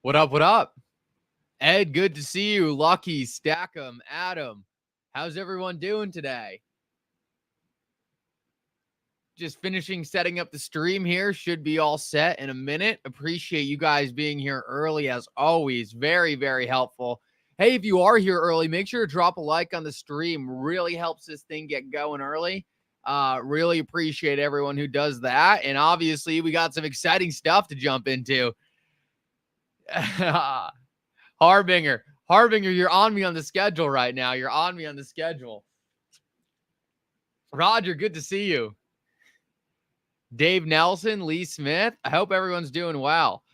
What up? What up? Ed, good to see you. Lucky, Stackham, Adam. How's everyone doing today? Just finishing setting up the stream here. Should be all set in a minute. Appreciate you guys being here early as always. Very, very helpful. Hey, if you are here early, make sure to drop a like on the stream. Really helps this thing get going early. Really appreciate everyone who does that. And obviously, we got some exciting stuff to jump into. Harbinger, you're on me on the schedule right now. You're on me on the schedule. Roger, good to see you. Dave Nelson, Lee Smith. I hope everyone's doing well.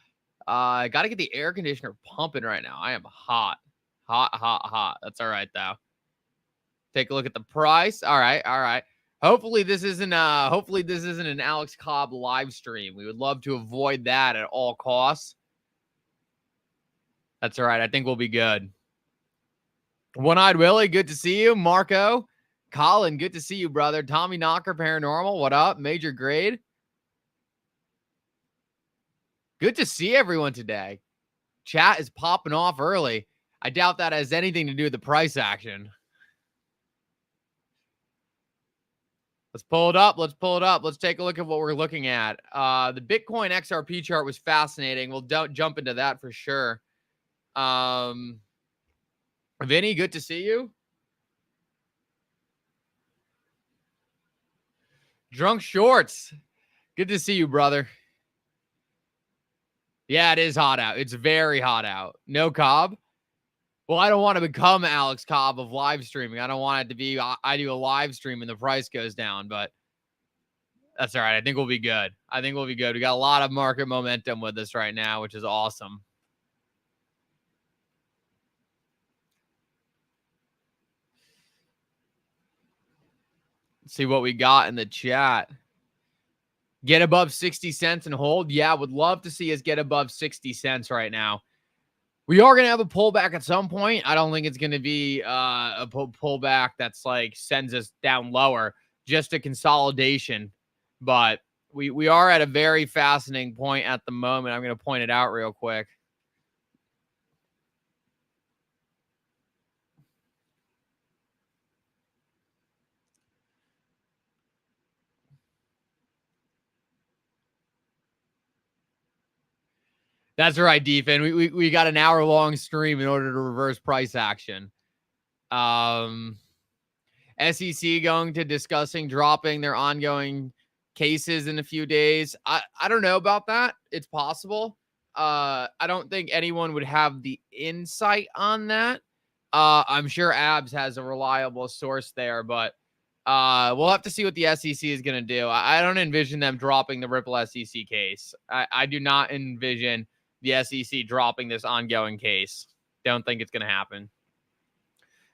I got to get the air conditioner pumping right now. I am hot. Hot. That's all right, though. Take a look at the price. All right. Hopefully this isn't an Alex Cobb live stream. We would love to avoid that at all costs. That's all right. I think we'll be good. One-Eyed Willie, good to see you. Marco, Colin, good to see you, brother. Tommy Knocker, Paranormal, what up? Major Grade. Good to see everyone today. Chat is popping off early. I doubt that has anything to do with the price action. Let's pull it up. Let's take a look at what we're looking at. The Bitcoin XRP chart was fascinating. We'll jump into that for sure. Vinny, good to see you. Drunk Shorts, good to see you, brother. Yeah, it is hot out. It's very hot out. No Cobb. Well, I don't want to become Alex Cobb of live streaming. I don't want it to be I do a live stream and the price goes down, but that's all right. I think we'll be good. We got a lot of market momentum with us right now, which is awesome. Let's see what we got in the chat. Get above 60 cents and hold. Yeah, would love to see us get above 60 cents right now. We are going to have a pullback at some point. I don't think it's going to be a pullback that's like sends us down lower, just a consolidation. But we are at a very fascinating point at the moment. I'm going to point it out real quick. That's right, Deefin. We got an hour-long stream in order to reverse price action. SEC going to discussing dropping their ongoing cases in a few days. I don't know about that. It's possible. I don't think anyone would have the insight on that. I'm sure Abs has a reliable source there, but we'll have to see what the SEC is going to do. I don't envision them dropping the Ripple SEC case. I do not envision the SEC dropping this ongoing case. Don't think it's going to happen.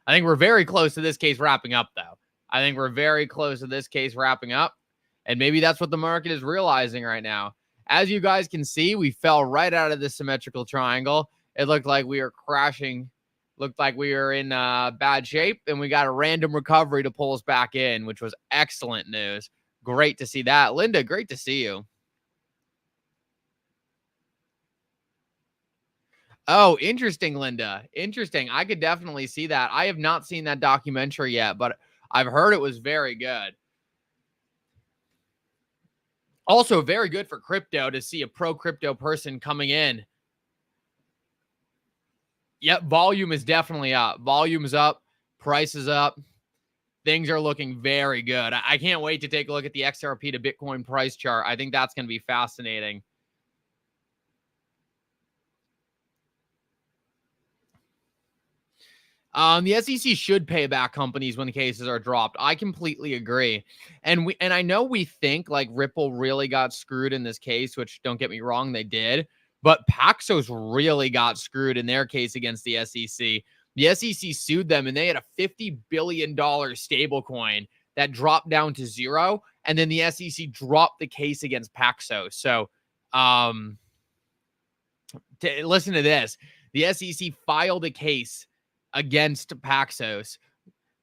I think we're very close to this case wrapping up, though. And maybe that's what the market is realizing right now. As you guys can see, we fell right out of the symmetrical triangle. It looked like we were crashing. Looked like we were in bad shape, and we got a random recovery to pull us back in, which was excellent news. Great to see that. Linda, great to see you. Oh, interesting, Linda. Interesting. I could definitely see that. I have not seen that documentary yet, but I've heard it was very good. Also, very good for crypto to see a pro-crypto person coming in. Yep, volume is definitely up. Volume is up. Price is up. Things are looking very good. I can't wait to take a look at the XRP to Bitcoin price chart. I think that's going to be fascinating. The SEC should pay back companies when the cases are dropped. I completely agree. And I know we think like Ripple really got screwed in this case, which don't get me wrong, they did. But Paxos really got screwed in their case against the SEC. The SEC sued them and they had a $50 billion stablecoin that dropped down to zero. And then the SEC dropped the case against Paxos. So listen to this. The SEC filed a case against Paxos,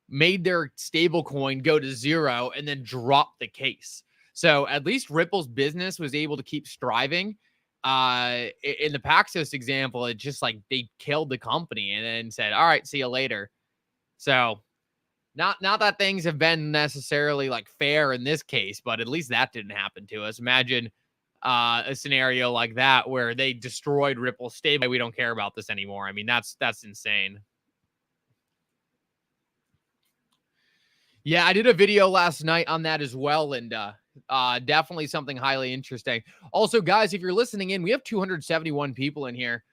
made their stablecoin go to zero, and then dropped the case. So at least Ripple's business was able to keep striving. In the Paxos example, it just like they killed the company and then said, all right, see you later. So not that things have been necessarily like fair in this case, but at least that didn't happen to us. Imagine a scenario like that where they destroyed Ripple stable. We don't care about this anymore. I mean, that's insane. Yeah, I did a video last night on that as well, Linda. Definitely something highly interesting. Also, guys, if you're listening in, we have 271 people in here.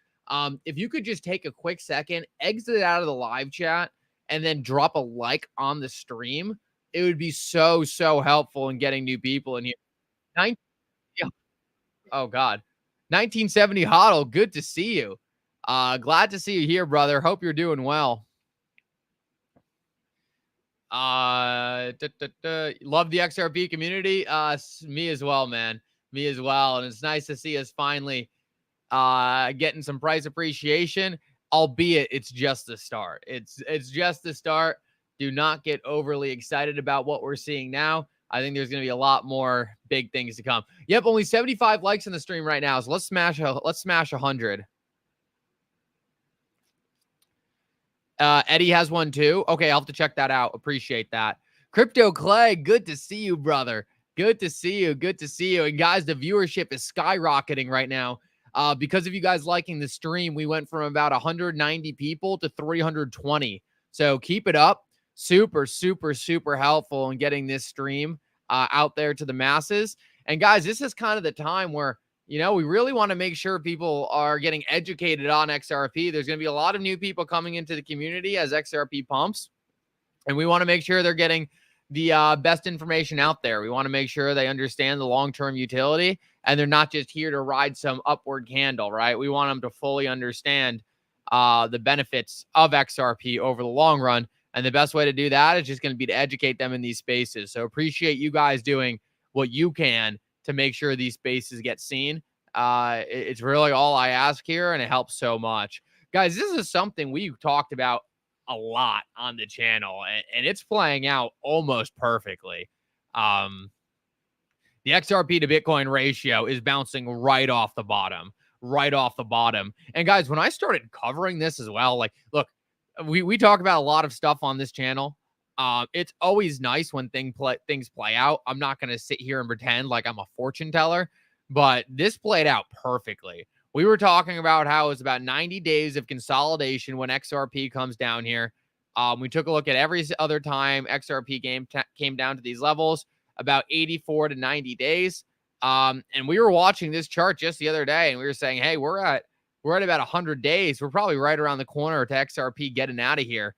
If you could just take a quick second, exit out of the live chat, and then drop a like on the stream, it would be so helpful in getting new people in here. Yeah. Oh God, 1970 Huddle, good to see you. Glad to see you here, brother. Hope you're doing well. Love the XRP community. Me as well, man. Me as well. And it's nice to see us finally getting some price appreciation, albeit it's just the start. It's just the start. Do not get overly excited about what we're seeing now. I think there's going to be a lot more big things to come. Yep, only 75 likes in the stream right now. So let's smash 100. Eddie has one too. Okay, I'll have to check that out. Appreciate that. Crypto Clay, good to see you, brother. Good to see you. Good to see you. And guys, the viewership is skyrocketing right now. Because of you guys liking the stream, we went from about 190 people to 320. So keep it up. Super helpful in getting this stream out there to the masses. And guys, this is kind of the time where we really want to make sure people are getting educated on XRP. There's going to be a lot of new people coming into the community as XRP pumps, and we want to make sure they're getting the best information out there. We want to make sure they understand the long-term utility, and they're not just here to ride some upward candle, right? We want them to fully understand the benefits of XRP over the long run, and the best way to do that is just going to be to educate them in these spaces. So appreciate you guys doing what you can to make sure these spaces get seen. It's really all I ask here, and it helps so much. Guys, this is something we've talked about a lot on the channel, and it's playing out almost perfectly. The XRP to Bitcoin ratio is bouncing right off the bottom. And guys, when I started covering this as well, like, look, we talk about a lot of stuff on this channel. It's always nice when things play out. I'm not going to sit here and pretend like I'm a fortune teller, but this played out perfectly. We were talking about how it's about 90 days of consolidation when XRP comes down here. We took a look at every other time XRP came down to these levels, about 84 to 90 days. And we were watching this chart just the other day, and we were saying, hey, we're at about 100 days. We're probably right around the corner to XRP getting out of here.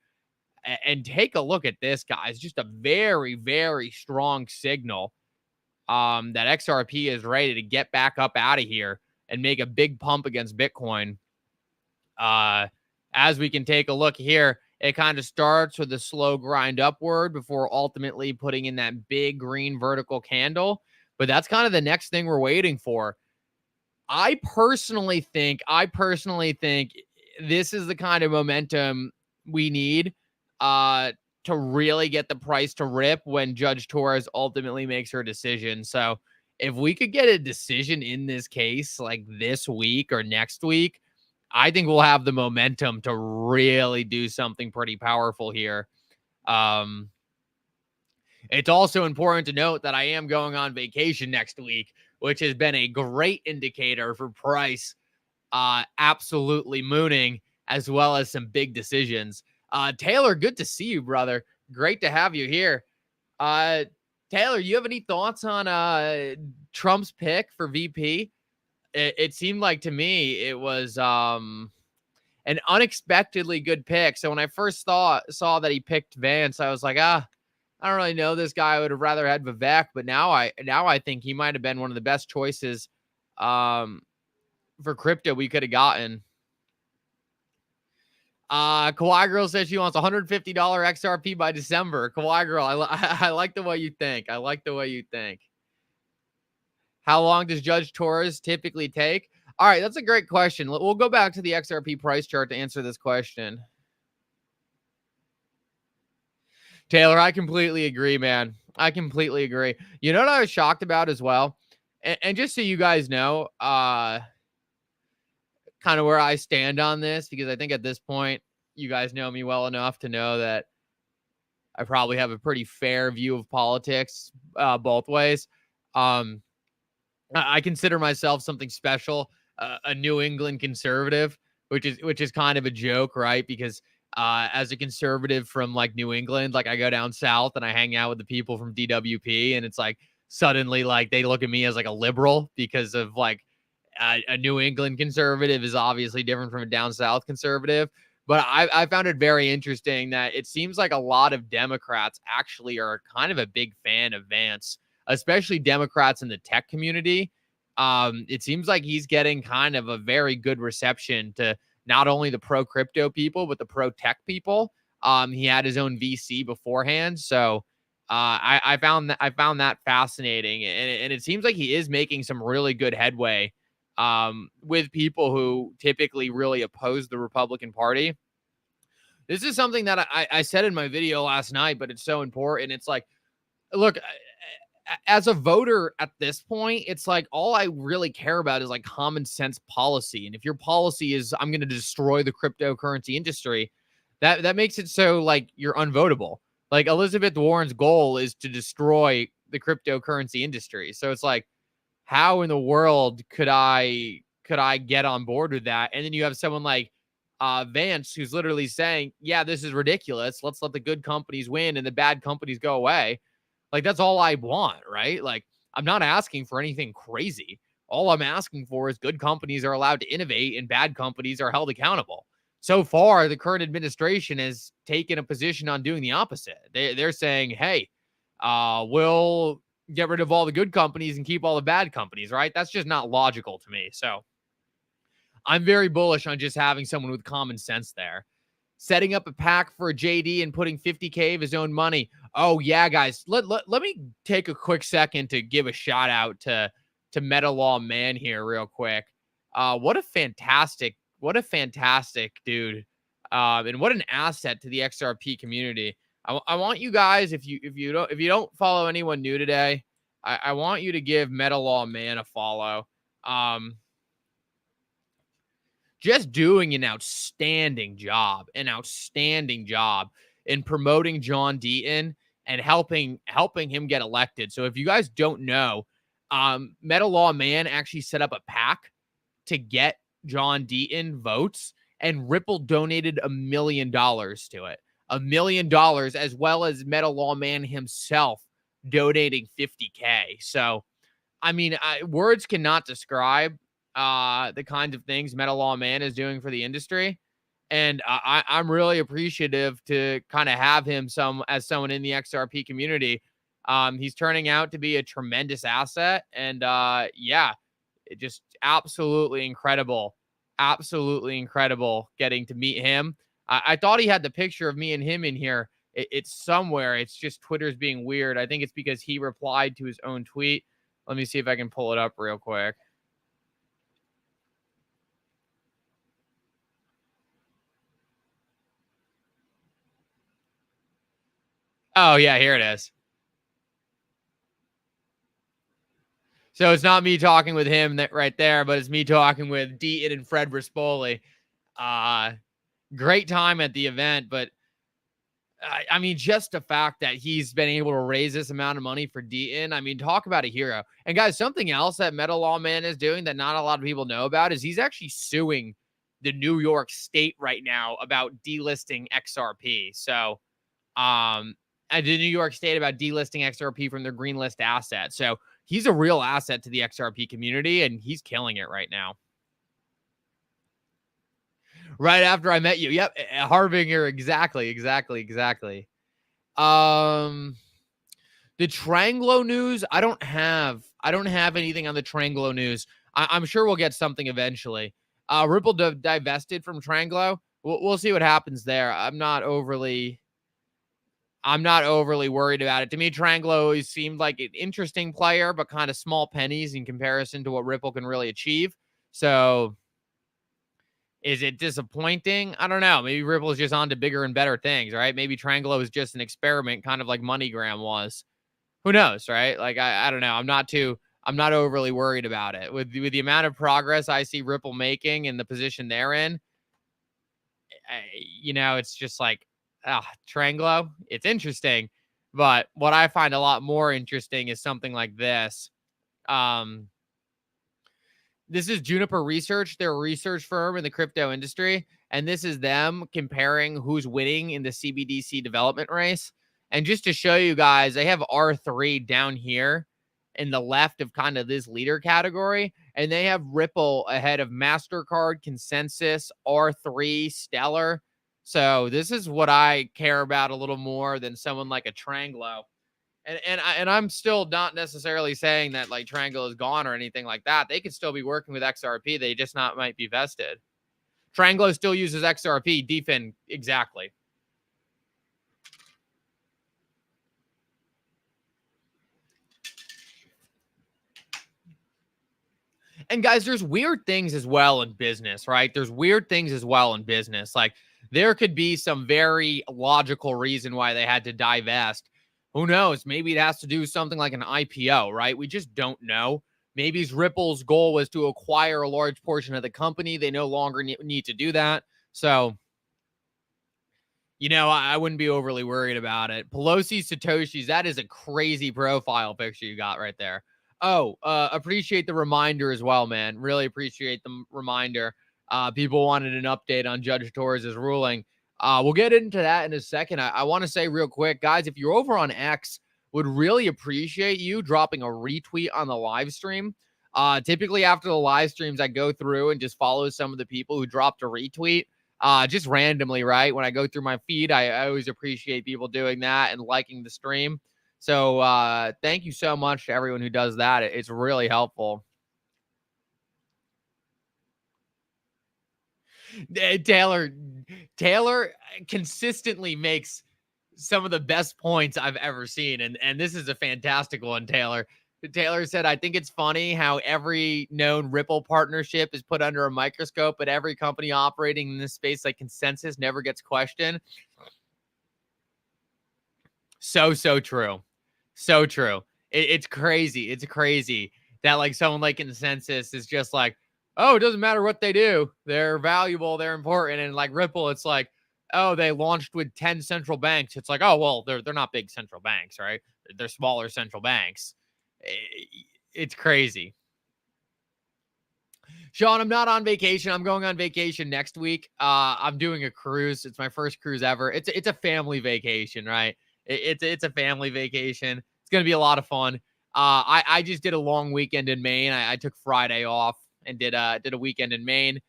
And take a look at this, guys. Just a very strong signal that XRP is ready to get back up out of here and make a big pump against Bitcoin. As we can take a look here, it kind of starts with a slow grind upward before ultimately putting in that big green vertical candle. But that's kind of the next thing we're waiting for. I personally think this is the kind of momentum we need to really get the price to rip when Judge Torres ultimately makes her decision. So if we could get a decision in this case like this week or next week, I think we'll have the momentum to really do something pretty powerful here. It's also important to note that I am going on vacation next week, which has been a great indicator for price absolutely mooning, as well as some big decisions. Taylor, good to see you, brother. Great to have you here. Taylor, you have any thoughts on Trump's pick for VP? It seemed like to me it was an unexpectedly good pick. So when I first saw that he picked Vance, I was like, I don't really know this guy. I would have rather had Vivek, but now I think he might have been one of the best choices for crypto we could have gotten. Kawaii Girl says she wants $150 XRP by December. Kawaii Girl, I like the way you think. How long does Judge Torres typically take? All right, that's a great question. We'll go back to the XRP price chart to answer this question. Taylor, I completely agree, man. I completely agree. You know what I was shocked about as well? And just so you guys know, kind of where I stand on this, because I think at this point, you guys know me well enough to know that I probably have a pretty fair view of politics both ways. Um, I consider myself something special, a New England conservative, which is kind of a joke, right? Because as a conservative from like New England, like I go down south and I hang out with the people from DWP, and it's like suddenly like they look at me as like a liberal because of like a New England conservative is obviously different from a down south conservative. But I found it very interesting that it seems like a lot of Democrats actually are kind of a big fan of Vance, especially Democrats in the tech community. It seems like he's getting kind of a very good reception to not only the pro crypto people, but the pro tech people. He had his own VC beforehand. So I found that fascinating. And it seems like he is making some really good headway with people who typically really oppose the Republican Party. This is something that I said in my video last night, but it's so important. It's like, look, as a voter at this point, it's like all I really care about is like common sense policy. And if your policy is I'm going to destroy the cryptocurrency industry, that makes it so like you're unvotable. Like Elizabeth Warren's goal is to destroy the cryptocurrency industry. So it's like, how in the world could I get on board with that? And then you have someone like Vance who's literally saying, yeah, this is ridiculous. Let's let the good companies win and the bad companies go away. Like, that's all I want, right? Like, I'm not asking for anything crazy. All I'm asking for is good companies are allowed to innovate and bad companies are held accountable. So far, the current administration has taken a position on doing the opposite. They're saying, hey, we'll get rid of all the good companies and keep all the bad companies, right? That's just not logical to me. So I'm very bullish on just having someone with common sense there. Setting up a pack for a JD and putting 50K of his own money. Oh, yeah, guys. Let me take a quick second to give a shout out to Meta Law Man here real quick. What a fantastic dude. And what an asset to the XRP community. I want you guys, if you don't follow anyone new today, I want you to give Meta Law Man a follow. Just doing an outstanding job in promoting John Deaton and helping him get elected. So if you guys don't know, Meta Law Man actually set up a PAC to get John Deaton votes, and Ripple donated $1 million to it. $1 million, as well as Meta Law Man himself donating 50K. So, I mean, words cannot describe the kinds of things Meta Law Man is doing for the industry. And I'm really appreciative to kind of have him as someone in the XRP community. He's turning out to be a tremendous asset. And yeah, it just absolutely incredible getting to meet him. I thought he had the picture of me and him in here. It's somewhere. It's just Twitter's being weird. I think it's because he replied to his own tweet. Let me see if I can pull it up real quick. Oh, yeah, here it is. So it's not me talking with him right there, but it's me talking with Deaton and Fred Rispoli. Great time at the event, but I mean, just the fact that he's been able to raise this amount of money for Deaton, I mean, talk about a hero. And guys, something else that Meta Law Man is doing that not a lot of people know about is he's actually suing the New York State right now about delisting XRP. So, and the New York State about delisting XRP from their green list asset. So he's a real asset to the XRP community, and he's killing it right now. Right after I met you. Yep. Harbinger. Exactly. The Tranglo news. I don't have anything on the Tranglo news. I'm sure we'll get something eventually. Ripple divested from Tranglo. We'll see what happens there. I'm not overly worried about it. To me, Tranglo always seemed like an interesting player, but kind of small pennies in comparison to what Ripple can really achieve. So is it disappointing? I don't know. Maybe Ripple is just on to bigger and better things, right? Maybe Tranglo is just an experiment, kind of like MoneyGram was. Who knows, right? Like, I don't know. I'm not too I'm not overly worried about it. With the amount of progress I see Ripple making and the position they're in, it's just like, Tranglo, it's interesting. But what I find a lot more interesting is something like this. This is Juniper Research. They're a research firm in the crypto industry. And this is them comparing who's winning in the CBDC development race. And just to show you guys, they have R3 down here in the left of kind of this leader category. And they have Ripple ahead of MasterCard, Consensus, R3, Stellar. So this is what I care about a little more than someone like a Tranglo. And I'm still not necessarily saying that like Triangle is gone or anything like that. They could still be working with XRP. They just not might be vested. Triangle still uses XRP. DFIN, exactly. And guys, there's weird things as well in business, right? There's weird things as well in business. Like there could be some very logical reason why they had to divest. Who knows? Maybe it has to do something like an IPO, right? We just don't know. Maybe Ripple's goal was to acquire a large portion of the company. They no longer need to do that. So, I wouldn't be overly worried about it. Pelosi Satoshis, that is a crazy profile picture you got right there. Oh, appreciate the reminder as well, man. Really appreciate the reminder. People wanted an update on Judge Torres' ruling. We'll get into that in a second. I want to say real quick, guys, if you're over on X, would really appreciate you dropping a retweet on the live stream. Typically after the live streams, I go through and just follow some of the people who dropped a retweet. Just randomly, right? When I go through my feed, I always appreciate people doing that and liking the stream. So thank you so much to everyone who does that. It's really helpful. Taylor consistently makes some of the best points I've ever seen. And this is a fantastic one, Taylor. Taylor said, I think it's funny how every known Ripple partnership is put under a microscope, but every company operating in this space like Consensus never gets questioned. So true. So true. It's crazy. It's crazy that like someone like Consensus is just like, oh, it doesn't matter what they do. They're valuable. They're important. And like Ripple, it's like, oh, they launched with 10 central banks. It's like, oh, well, they're not big central banks, right? They're smaller central banks. It's crazy. Sean, I'm not on vacation. I'm going on vacation next week. I'm doing a cruise. It's my first cruise ever. It's a family vacation, right? It's a family vacation. It's gonna be a lot of fun. I just did a long weekend in Maine. I took Friday off and did a weekend in Maine.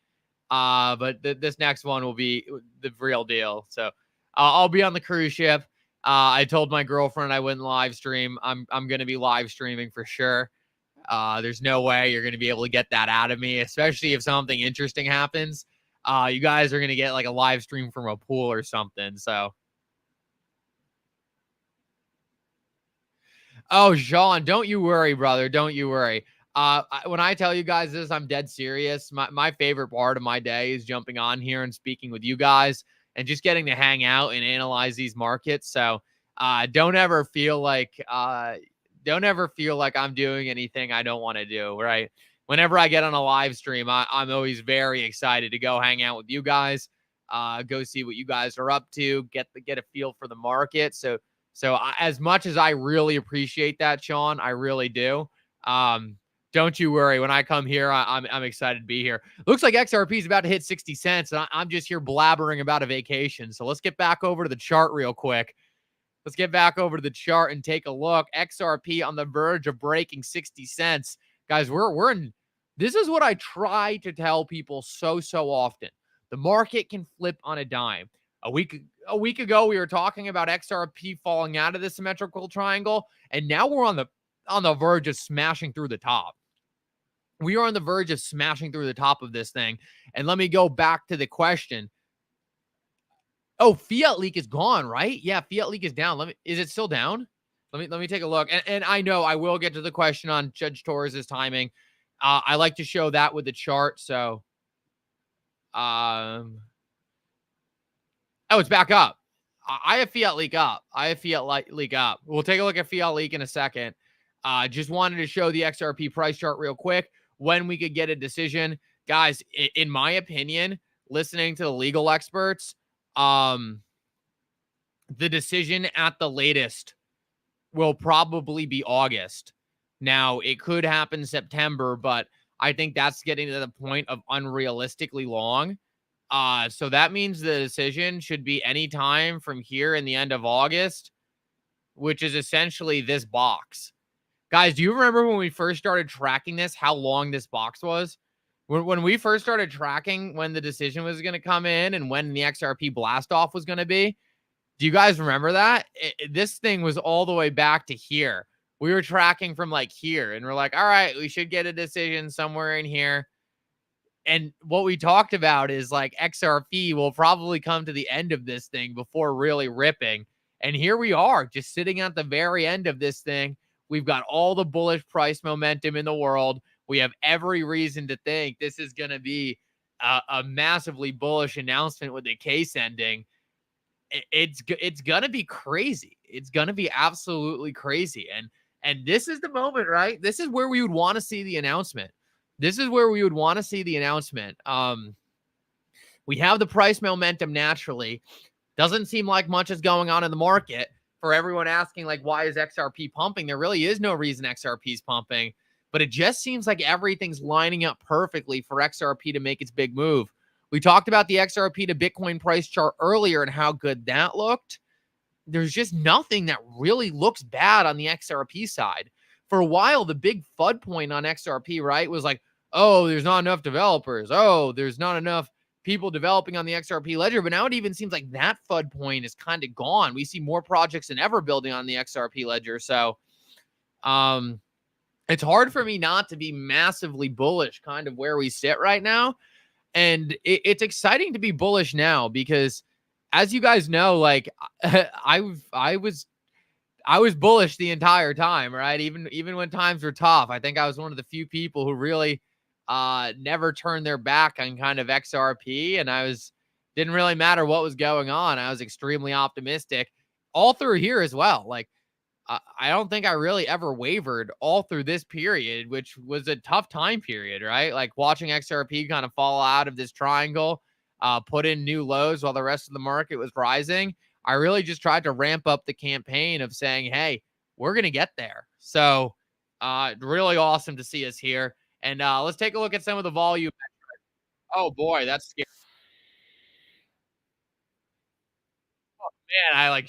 But this next one will be the real deal. So I'll be on the cruise ship. I told my girlfriend I wouldn't live stream. I'm gonna be live streaming for sure. There's no way you're going to be able to get that out of me, especially if something interesting happens. You guys are going to get like a live stream from a pool or something. So, oh, Sean, don't you worry, brother. Don't you worry. When I tell you guys this, I'm dead serious. My favorite part of my day is jumping on here and speaking with you guys and just getting to hang out and analyze these markets. So, don't ever feel like I'm doing anything I don't want to do, right? Whenever I get on a live stream, I'm always very excited to go hang out with you guys, go see what you guys are up to, get a feel for the market. So as much as I really appreciate that, Sean, I really do. Don't you worry. When I come here, I'm excited to be here. Looks like XRP is about to hit 60 cents, and I'm just here blabbering about a vacation. So let's get back over to the chart real quick. Let's get back over to the chart and take a look. XRP on the verge of breaking 60 cents. Guys, we're in. This is what I try to tell people so often. The market can flip on a dime. A week ago, we were talking about XRP falling out of the symmetrical triangle, and now we're on the verge of smashing through the top. We are on the verge of smashing through the top of this thing. And let me go back to the question. Oh, fiat leak is gone, right? Yeah, fiat leak is down. Is it still down? Let me take a look. And I know I will get to the question on Judge Torres' timing. I like to show that with the chart. So, oh, it's back up. I have fiat leak up. We'll take a look at fiat leak in a second. Just wanted to show the XRP price chart real quick when we could get a decision. Guys, in my opinion, listening to the legal experts, the decision at the latest will probably be August. Now, it could happen September, but I think that's getting to the point of unrealistically long. So that means the decision should be any time from here in the end of August, which is essentially this box. Guys, do you remember when we first started tracking this, how long this box was? When we first started tracking when the decision was going to come in and when the XRP blast off was going to be, do you guys remember that? This thing was all the way back to here. We were tracking from like here, and we're like, all right, we should get a decision somewhere in here. And what we talked about is like XRP will probably come to the end of this thing before really ripping. And here we are, just sitting at the very end of this thing. We've got all the bullish price momentum in the world. We have every reason to think this is going to be a massively bullish announcement with the case ending. It's going to be crazy. It's going to be absolutely crazy. And this is the moment, right? This is where we would want to see the announcement. This is where we would want to see the announcement. We have the price momentum naturally. Doesn't seem like much is going on in the market. For everyone asking, like, why is XRP pumping? There really is no reason XRP is pumping. But it just seems like everything's lining up perfectly for XRP to make its big move. We talked about the XRP to Bitcoin price chart earlier and how good that looked. There's just nothing that really looks bad on the XRP side. For a while, the big FUD point on XRP, right, was like, oh, there's not enough developers. Oh, there's not enough people developing on the XRP ledger. But now it even seems like that FUD point is kind of gone. We see more projects than ever building on the XRP ledger. So it's hard for me not to be massively bullish kind of where we sit right now. And it's exciting to be bullish now because, as you guys know, like I was bullish the entire time, right? Even when times were tough. I think I was one of the few people who really never turned their back on kind of XRP, and didn't really matter what was going on. I was extremely optimistic all through here as well. Like I don't think I really ever wavered all through this period, which was a tough time period, right? Like watching XRP kind of fall out of this triangle, put in new lows while the rest of the market was rising. I really just tried to ramp up the campaign of saying, hey, we're going to get there. So really awesome to see us here. And let's take a look at some of the volume. Oh, boy, that's scary. Oh, man,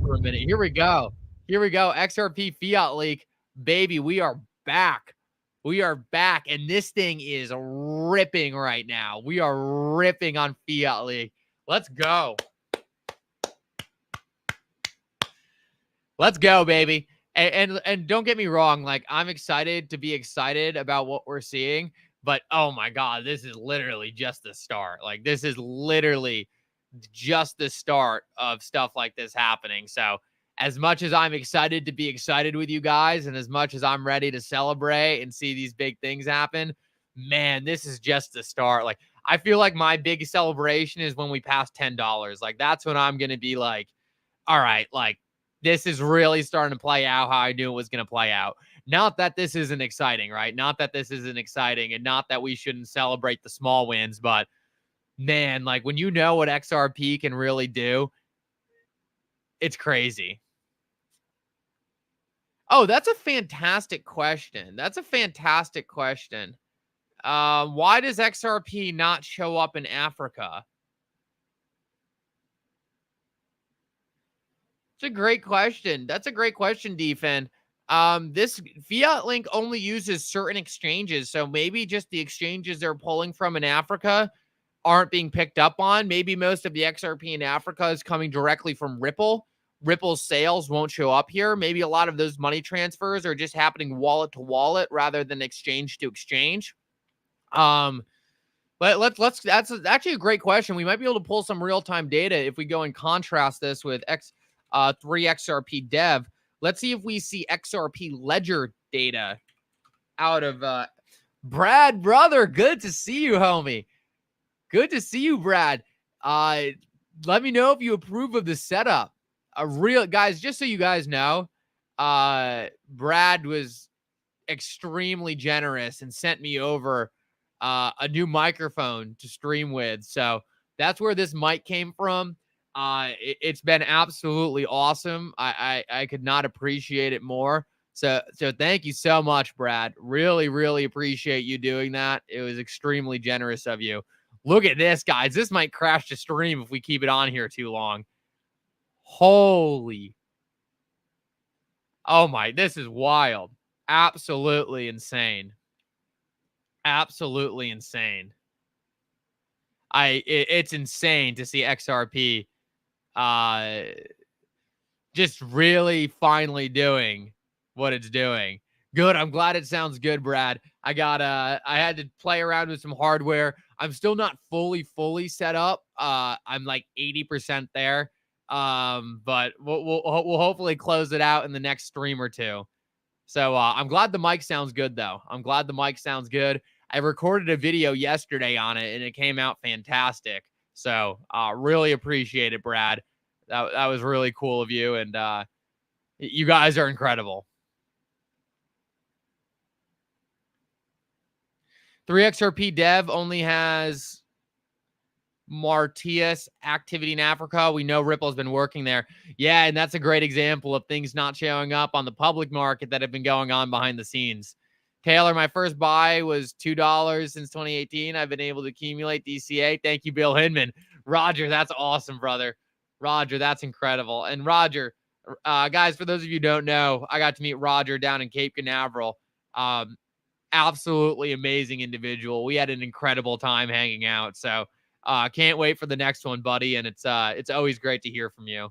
for a minute. Here we go. XRP fiat leak. Baby, we are back. We are back. And this thing is ripping right now. We are ripping on fiat leak. Let's go. Let's go, baby. And don't get me wrong, like I'm excited to be excited about what we're seeing, but oh my God, this is literally just the start. Like this is literally just the start of stuff like this happening. So as much as I'm excited to be excited with you guys, and as much as I'm ready to celebrate and see these big things happen, man, this is just the start. Like I feel like my big celebration is when we pass $10. Like that's when I'm going to be like, all right, like this is really starting to play out how I knew it was going to play out. Not that this isn't exciting, right? Not that this isn't exciting, and not that we shouldn't celebrate the small wins, but man, like when you know what XRP can really do, it's crazy. Oh, that's a fantastic question. That's a fantastic question. Why does XRP not show up in Africa? It's a great question. That's a great question, Defend. This Fiat Link only uses certain exchanges, so maybe just the exchanges they're pulling from in Africa aren't being picked up on. Maybe most of the XRP in Africa is coming directly from Ripple. Ripple's sales won't show up here. Maybe a lot of those money transfers are just happening wallet to wallet rather than exchange to exchange. But that's actually a great question. We might be able to pull some real-time data if we go and contrast this with 3XRP dev. Let's see if we see XRP ledger data out of Brad, brother. Good to see you, homie. Good to see you, Brad. Let me know if you approve of the setup. Guys, just so you guys know, Brad was extremely generous and sent me over a new microphone to stream with. So that's where this mic came from. It's been absolutely awesome. I could not appreciate it more. So thank you so much, Brad. Really, really appreciate you doing that. It was extremely generous of you. Look at this, guys. This might crash the stream if we keep it on here too long. Holy. Oh my, this is wild. Absolutely insane. Absolutely insane. It's insane to see XRP just really finally doing what it's doing. Good. I'm glad it sounds good, Brad. I had to play around with some hardware. I'm still not fully set up. I'm like 80% there. But we'll hopefully close it out in the next stream or two. So I'm glad the mic sounds good, though. I'm glad the mic sounds good. I recorded a video yesterday on it, and it came out fantastic. So really appreciate it, Brad. That was really cool of you, and you guys are incredible. 3XRP Dev only has Martius activity in Africa. We know Ripple's been working there. Yeah, and that's a great example of things not showing up on the public market that have been going on behind the scenes. Taylor, my first buy was $2 since 2018. I've been able to accumulate DCA. Thank you, Bill Hinman. Roger, that's awesome, brother. Roger, that's incredible. And Roger, guys, for those of you who don't know, I got to meet Roger down in Cape Canaveral. Absolutely amazing individual. We had an incredible time hanging out. So can't wait for the next one, buddy. And it's always great to hear from you.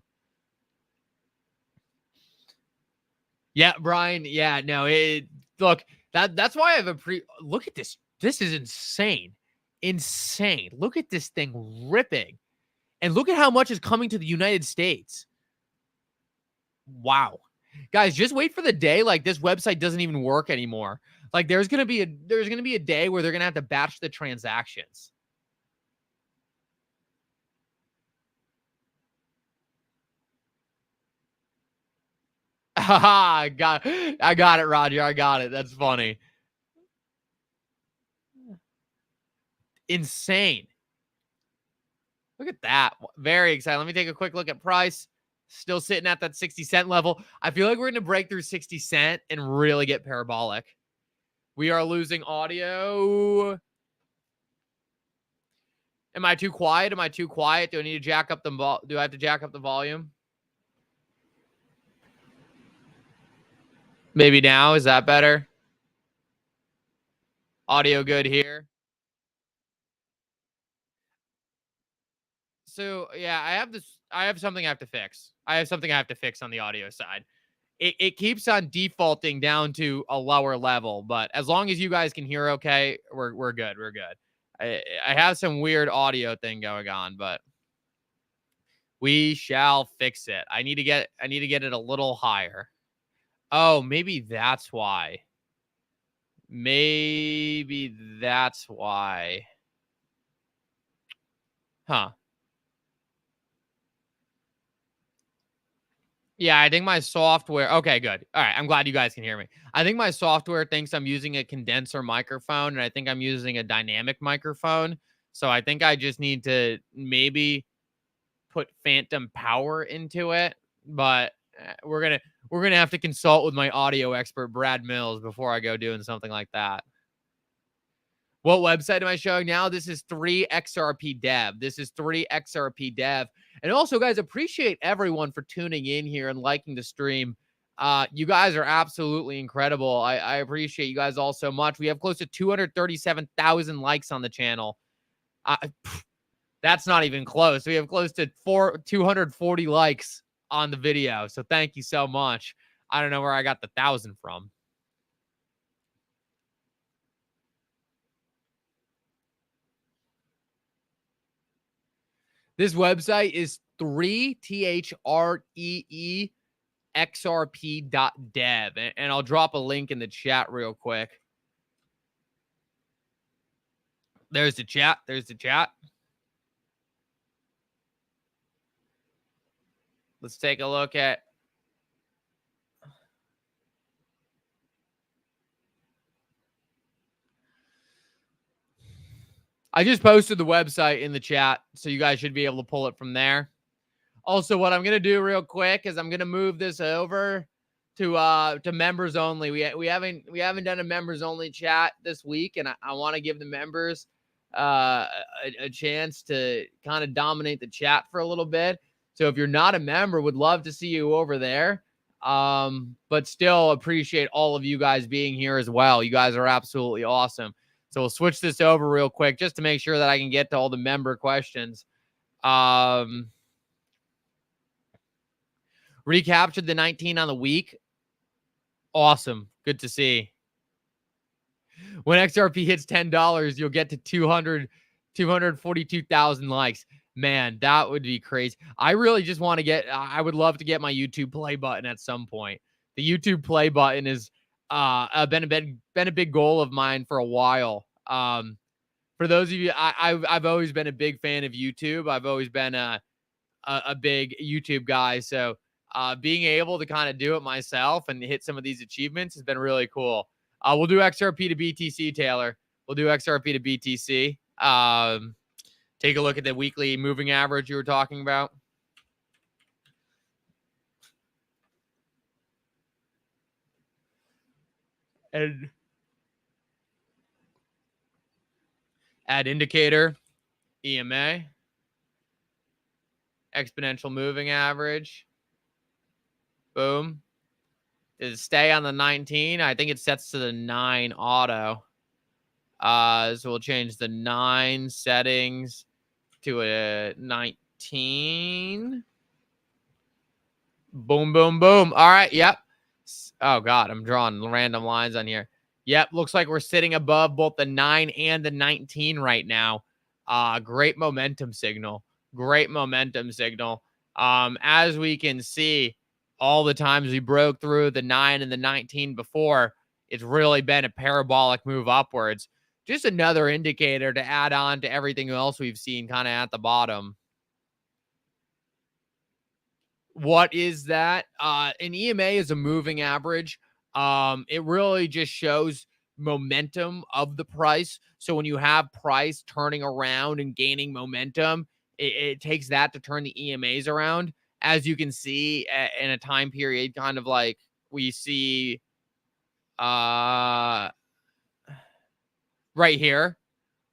Yeah, Brian. Yeah, no, look, that's why I have look at this. This is insane. Insane. Look at this thing ripping. And look at how much is coming to the United States. Wow. Guys, just wait for the day like this website doesn't even work anymore. Like there's going to be a day where they're going to have to batch the transactions. I got it, Roger. I got it. That's funny. Insane. Look at that. Very excited. Let me take a quick look at price. Still sitting at that 60-cent level. I feel like we're going to break through 60 cent and really get parabolic. We are losing audio. Am I too quiet? Am I too quiet? Do I need to jack up the do I have to jack up the volume? Maybe now. Is that better? Audio good here. So yeah, I have something I have to fix. I have something I have to fix on the audio side. It keeps on defaulting down to a lower level, but as long as you guys can hear okay, we're good. We're good. I have some weird audio thing going on, but we shall fix it. I need to get it a little higher. Oh, maybe that's why. Maybe that's why. Huh. Yeah, I think my software. Okay, good. All right. I'm glad you guys can hear me. I think my software thinks I'm using a condenser microphone, and I think I'm using a dynamic microphone. So I think I just need to maybe put phantom power into it. But we're gonna have to consult with my audio expert, Brad Mills, before I go doing something like that. What website am I showing now? This is 3XRP Dev. This is 3XRP Dev. And also, guys, appreciate everyone for tuning in here and liking the stream. You guys are absolutely incredible. I appreciate you guys all so much. We have close to 237,000 likes on the channel. That's not even close. We have close to 240 likes on the video. So thank you so much. I don't know where I got the 1,000 from. This website is 3THREEXRP.dev. And I'll drop a link in the chat real quick. There's the chat. There's the chat. Let's take a look at. I just posted the website in the chat, so you guys should be able to pull it from there. Also, what I'm gonna do real quick is I'm gonna move this over to members only. We haven't done a members only chat this week, and I want to give the members a chance to kind of dominate the chat for a little bit. So if you're not a member, would love to see you over there. But still appreciate all of you guys being here as well. You guys are absolutely awesome. So we'll switch this over real quick just to make sure that I can get to all the member questions. Recaptured the 19 on the week. Awesome. Good to see. When XRP hits $10, you'll get to 242,000 likes. Man, that would be crazy. I really just want to get, I would love to get my YouTube play button at some point. The YouTube play button is been a big goal of mine for a while. For those of you, I've always been a big fan of YouTube. I've always been a big YouTube guy. So being able to kind of do it myself and hit some of these achievements has been really cool. We'll do XRP to BTC, Taylor. We'll do XRP to BTC. Take a look at the weekly moving average you were talking about. And add indicator, EMA, exponential moving average. Boom. Does it stay on the 19? I think it sets to the 9 auto. So we'll change the 9 settings to a 19. Boom, boom, boom. All right. Yep. Oh, God. I'm drawing random lines on here. Yep. Looks like we're sitting above both the 9 and the 19 right now. Great momentum signal. Great momentum signal. As we can see, all the times we broke through the 9 and the 19 before, it's really been a parabolic move upwards. Just another indicator to add on to everything else we've seen kind of at the bottom. What is that? An EMA is a moving average. It really just shows momentum of the price. So when you have price turning around and gaining momentum, it takes that to turn the EMAs around. As you can see in a time period, kind of like we see right here,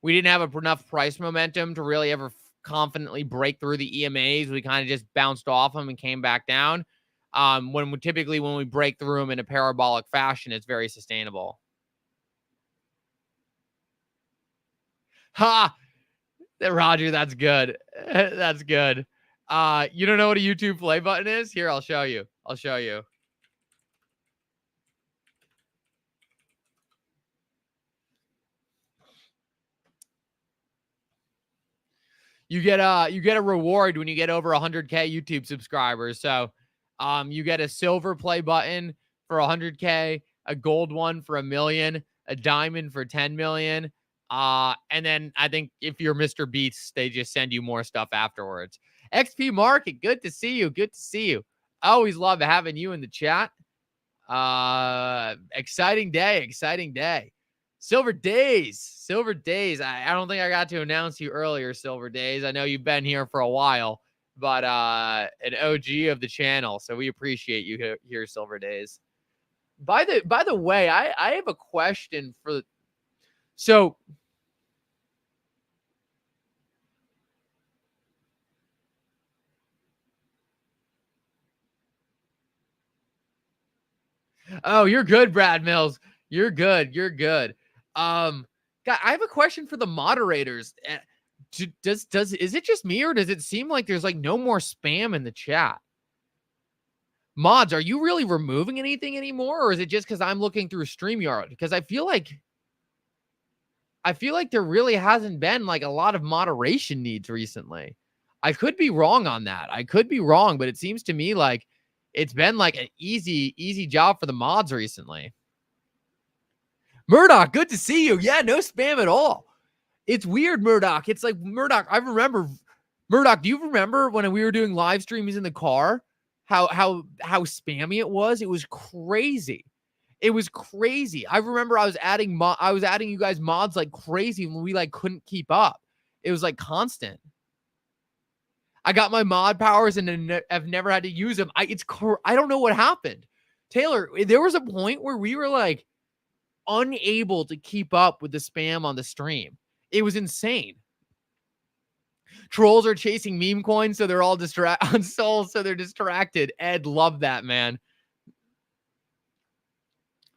we didn't have enough price momentum to really ever confidently break through the EMAs. We kind of just bounced off them and came back down. When we break through them in a parabolic fashion, it's very sustainable. Ha! Roger, that's good. That's good. You don't know what a YouTube play button is? Here, I'll show you. You get a reward when you get over 100K YouTube subscribers. So you get a silver play button for 100K, a gold one for 1 million, a diamond for 10 million. And then I think if you're Mr. Beats, they just send you more stuff afterwards. XP Market, good to see you. Good to see you. I always love having you in the chat. Exciting day. Silver Days. I don't think I got to announce you earlier, Silver Days. I know you've been here for a while, but an OG of the channel, so we appreciate you here, Silver Days. By the way, I have a question for. So. Oh, you're good, Brad Mills. You're good. God, I have a question for the moderators. Is it just me, or does it seem like there's like no more spam in the chat? Mods, are you really removing anything anymore, or is it just because I'm looking through StreamYard? Because I feel like there really hasn't been like a lot of moderation needs recently. I could be wrong on that. But it seems to me like it's been like an easy job for the mods recently. Murdoch, good to see you. Yeah, no spam at all. It's weird, Murdoch. It's like, Murdoch, I remember. Murdoch, do you remember when we were doing live streams in the car? How spammy it was? It was crazy. It was crazy. I remember I was adding you guys mods like crazy when we like couldn't keep up. It was like constant. I got my mod powers and I've never had to use them. I don't know what happened. Taylor, there was a point where we were like unable to keep up with the spam on the stream. It was insane. Trolls are chasing meme coins, so they're all on souls, so they're distracted. Ed, love that, man.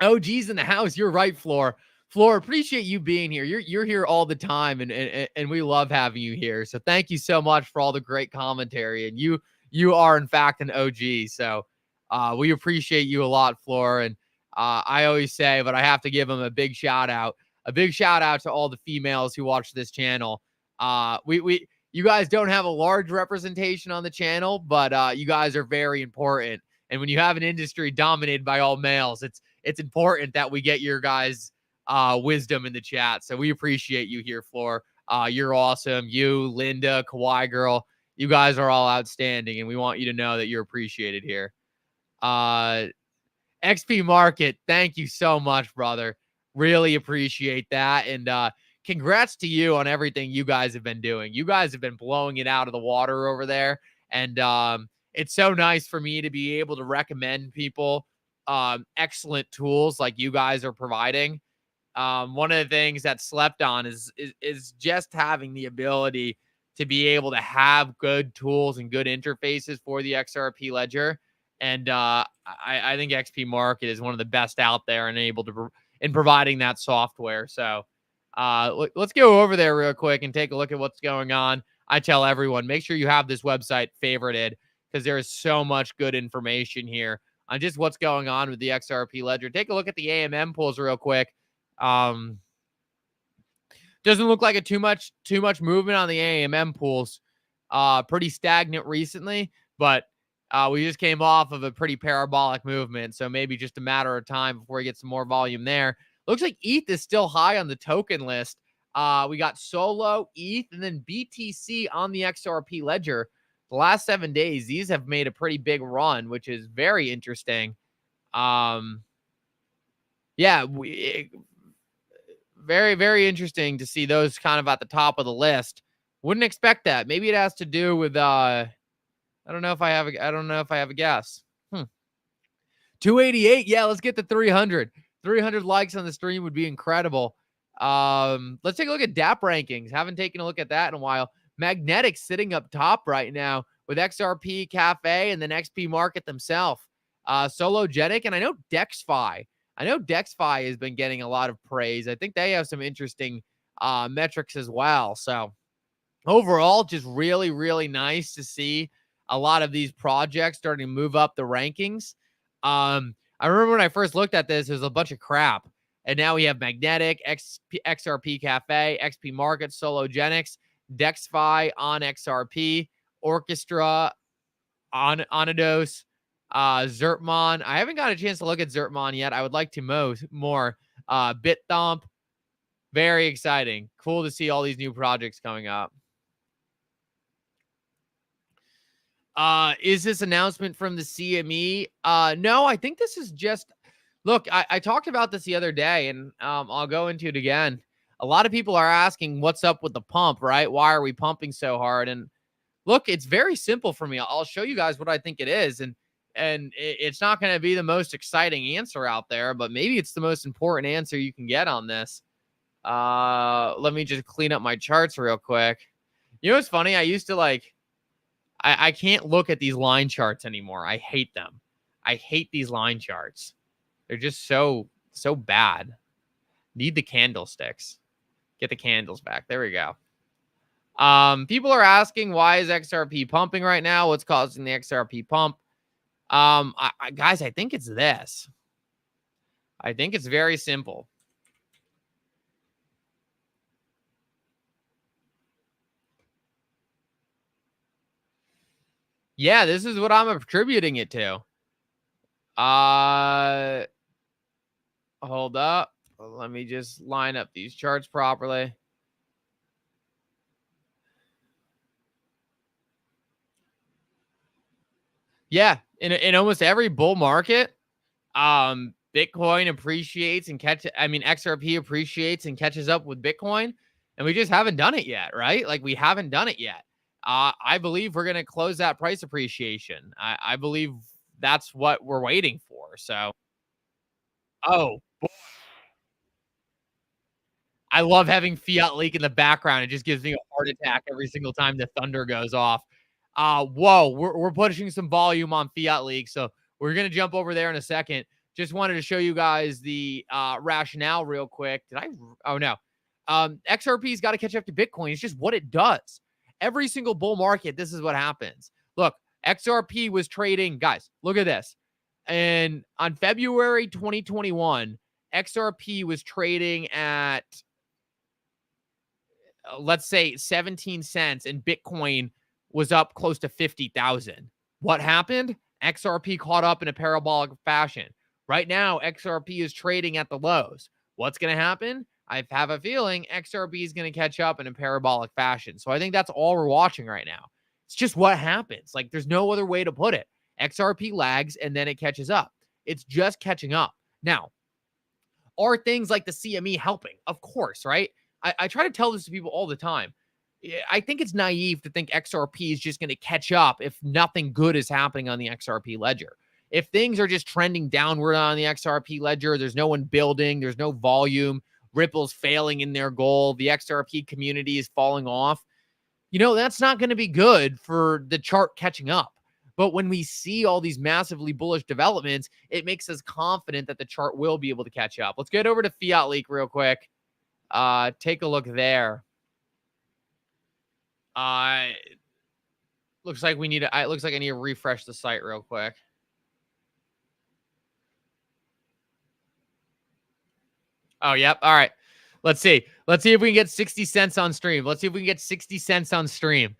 OG's in the house. You're right, Floor. Floor, appreciate you being here. You're here all the time, and we love having you here. So thank you so much for all the great commentary. And you are in fact an OG. So we appreciate you a lot, Floor. And I always say, but I have to give him a big shout out. A big shout out to all the females who watch this channel. You guys don't have a large representation on the channel, but you guys are very important. And when you have an industry dominated by all males, it's important that we get your guys' wisdom in the chat. So we appreciate you here, Floor. You're awesome. You, Linda, Kawaii Girl, you guys are all outstanding, and we want you to know that you're appreciated here. XP Market, thank you so much, brother. Really appreciate that. And congrats to you on everything you guys have been doing. You guys have been blowing it out of the water over there. And it's so nice for me to be able to recommend people excellent tools like you guys are providing. One of the things that's slept on is just having the ability to be able to have good tools and good interfaces for the XRP ledger. And I think XP Market is one of the best out there and able to in providing that software. So let's go over there real quick and take a look at what's going on. I tell everyone, make sure you have this website favorited because there is so much good information here on just what's going on with the XRP ledger. Take a look at the AMM pools real quick. Doesn't look like too much movement on the AMM pools. Pretty stagnant recently, but we just came off of a pretty parabolic movement, so maybe just a matter of time before we get some more volume there. Looks like ETH is still high on the token list. We got Solo, ETH, and then BTC on the XRP ledger. The last 7 days, these have made a pretty big run, which is very interesting. Yeah, very, very interesting to see those kind of at the top of the list. Wouldn't expect that. Maybe it has to do with I don't know if I have a guess. 288. Yeah, let's get to 300. 300 likes on the stream would be incredible. Let's take a look at DApp rankings. Haven't taken a look at that in a while. Magnetic sitting up top right now with XRP Cafe and then XP Market themselves. Sologenic, and I know DexFi. Has been getting a lot of praise. I think they have some interesting metrics as well. So overall, just really, really nice to see a lot of these projects starting to move up the rankings. I remember when I first looked at this, it was a bunch of crap. And now we have Magnetic, XRP Cafe, XP Market, Sologenics, DexFi on XRP, Orchestra, Onados, Zertmon. I haven't got a chance to look at Zertmon yet. I would like to more. BitThump. Very exciting. Cool to see all these new projects coming up. Is this announcement from the CME? No, I think this is just... Look, I talked about this the other day, and I'll go into it again. A lot of people are asking, what's up with the pump, right? Why are we pumping so hard? And look, it's very simple for me. I'll show you guys what I think it is. And it's not going to be the most exciting answer out there, but maybe it's the most important answer you can get on this. Let me just clean up my charts real quick. You know what's funny? I used to I can't look at these line charts anymore. I hate them. I hate these line charts. They're just so bad. Need the candlesticks. Get the candles back. There we go. People are asking, why is XRP pumping right now? What's causing the XRP pump? Guys, I think it's this. I think it's very simple. Yeah, this is what I'm attributing it to. Hold up. Let me just line up these charts properly. Yeah, in almost every bull market, Bitcoin appreciates and XRP appreciates and catches up with Bitcoin. And we just haven't done it yet, right? Like, we haven't done it yet. I believe we're going to close that price appreciation. I believe that's what we're waiting for. So, oh, I love having Fiat Leak in the background. It just gives me a heart attack every single time the thunder goes off. Whoa, we're pushing some volume on Fiat Leak, so we're gonna jump over there in a second. Just wanted to show you guys the rationale real quick. Did I? Oh no. XRP's got to catch up to Bitcoin. It's just what it does. Every single bull market, this is what happens. Look, XRP was trading, guys. Look at this. And on February 2021, XRP was trading at let's say 17 cents, and Bitcoin was up close to 50,000. What happened? XRP caught up in a parabolic fashion. Right now, XRP is trading at the lows. What's going to happen? I have a feeling XRP is going to catch up in a parabolic fashion. So I think that's all we're watching right now. It's just what happens. Like, there's no other way to put it. XRP lags and then it catches up. It's just catching up. Now, are things like the CME helping? Of course, right? I try to tell this to people all the time. I think it's naive to think XRP is just going to catch up if nothing good is happening on the XRP ledger. If things are just trending downward on the XRP ledger, there's no one building, there's no volume, Ripple's failing in their goal, the XRP community is falling off, that's not going to be good for the chart catching up. But when we see all these massively bullish developments, it makes us confident that the chart will be able to catch up. Let's get over to Fiat Leak real quick. Take a look there. Looks like it looks like I need to refresh the site real quick. Oh, yep. All right. Let's see. Let's see if we can get 60 cents on stream. Let's see if we can get 60 cents on stream.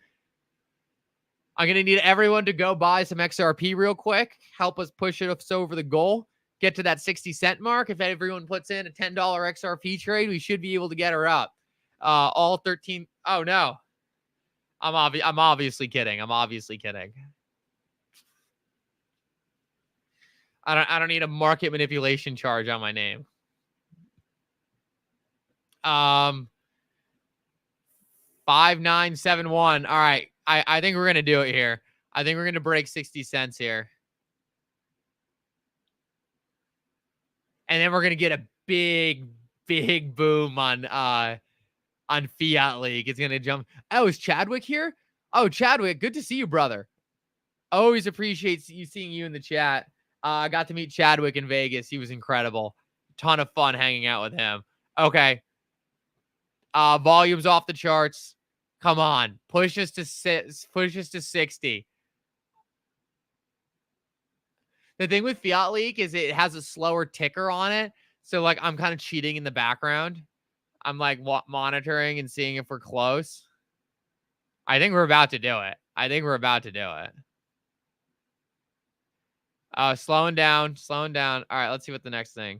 I'm going to need everyone to go buy some XRP real quick. Help us push it over the goal. Get to that 60-cent mark. If everyone puts in a $10 XRP trade, we should be able to get her up. All 13. Oh, no. I'm obviously kidding. I'm obviously kidding. I don't need a market manipulation charge on my name. 5971. All right. I think we're gonna do it here. I think we're gonna break 60 cents here. And then we're gonna get a big boom on Fiat League. It's gonna jump. Oh, is Chadwick here? Oh, Chadwick, good to see you, brother. Always appreciate seeing you in the chat. I got to meet Chadwick in Vegas. He was incredible. Ton of fun hanging out with him. Okay. Volume's off the charts. Come on. Push us to 60. The thing with Fiat Leak is it has a slower ticker on it. So, like, I'm kind of cheating in the background. I'm, like, monitoring and seeing if we're close. I think we're about to do it. Slowing down. All right, let's see what the next thing.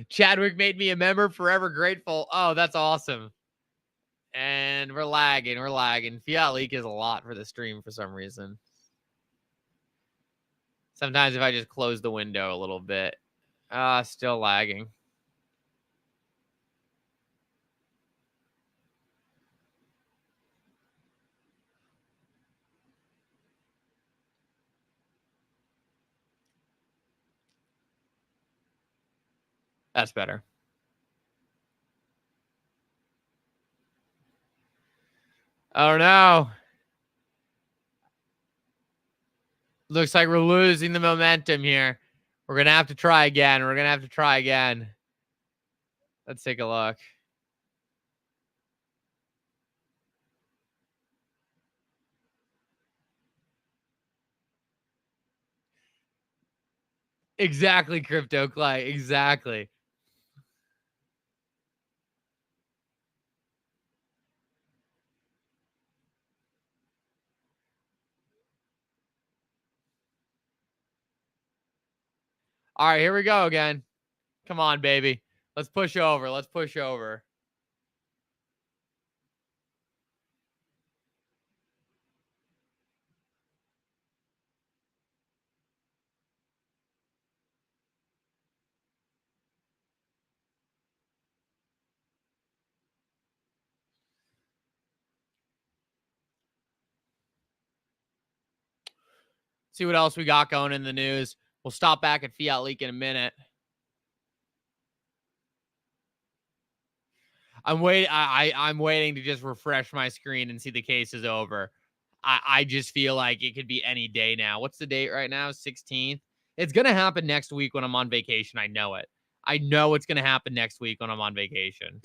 Chadwick made me a member. Forever grateful. Oh, that's awesome. And we're lagging. Fiat Leak is a lot for the stream for some reason. Sometimes if I just close the window a little bit. Still lagging. That's better. Oh, no. Looks like we're losing the momentum here. We're going to have to try again. Let's take a look. Exactly, Crypto Clay. Exactly. All right, here we go again. Come on, baby. Let's push over. See what else we got going in the news. We'll stop back at Fiat Leak in a minute. I'm waiting to just refresh my screen and see the case is over. I just feel like it could be any day now. What's the date right now? 16th. It's gonna happen next week when I'm on vacation. I know it. I know it's gonna happen next week when I'm on vacation.